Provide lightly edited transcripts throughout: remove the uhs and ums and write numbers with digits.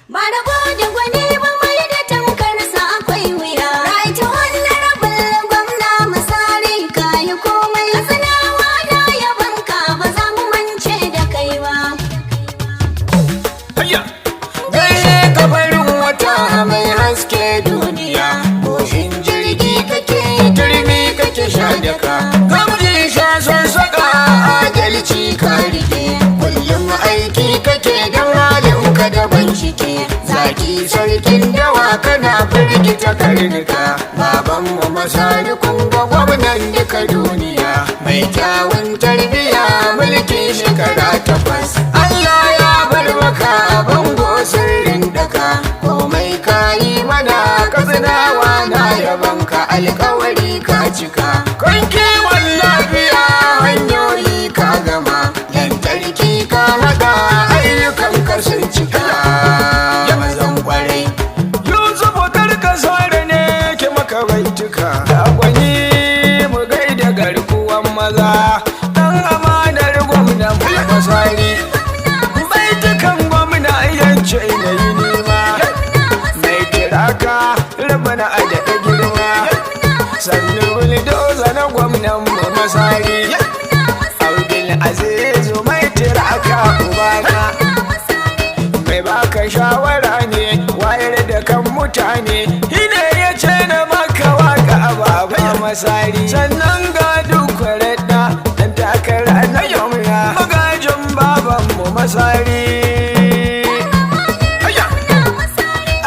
Ba da gode gwani ba mai da tankarsa akwai wuya. Right honorable gwamna Masari kayi komai. Katsinawa na yabanka ba za mu mance da kai ba. Gaishe kabarin wata mai haske duniya. Boshin jirgi kake turmi kake sha daka. Gamji sha son saka adalci ka rike. Kullum aiki kake don halin ka daban shike. Zaki sarkin dawa kana firgita karnuka. Babanmu Masari kun ga gwamnan duka duniya. Mai kyawun tarbiya mulkin shekara 8. Allah ya bar maka bango sirrin daka. Komai kayi mana Katsinawa na yabanka alkawari ka cika. Kan kiwon lafiya hanyoyi ka gama. Lantarki ka haɗa ayyukan ka sun cika. Mazan kwarai Yusufu karka sare ne ke maka baituka. Da gwani mu gaida garkuwan maza. Dan amanar gwamnan Masari. Baitukan gwamna yance na yi nima. Mai kiraka rabana a daɗa girma. Sannu buldoza na gwamnan Masari. Abdul Azizu mai tiraka ubana. Mai baka shawara ne wayar da kan mutane. Hine ya ce na maka waka baba Masari. Sannan ga duk kwararda dan takara na yamya. Magajin babanmu Masari.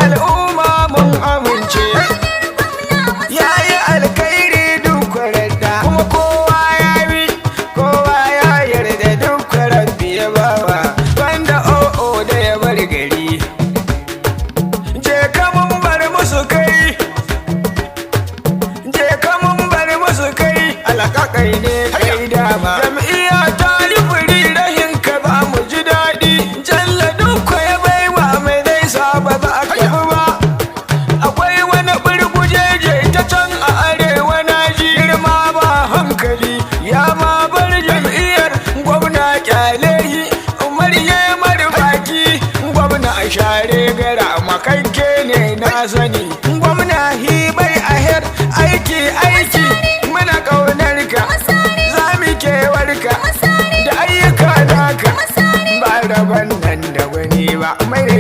Al'umma mun amince yayi alkhairi duk kwararda. Kuma kowa ya bi kowa ya yarda duk kwararda ya bawa. Banda o'o da ya bar gari. Je ka mun bar musu kai. Je ka mun bar musu kai. Alakakai ne kai dama. Jam'iyya ta yi furi rahin ka ba mu ji daɗi. Jalla duk ya baiwa mai zai sa ba za ka bi ba. Akwai wani burgujeje ta can a arewa na ji. Girma ba hankali ya ma bar jam'iyyar gwamna kyalehi. Umar ya baki gwamna a share gara makakke ne na sani. Gwamna hibai aher aiki aiki muna ƙaunar ka. Za mu kewarka da ayyuka naka. Ba rabon nan da gwani ba mai da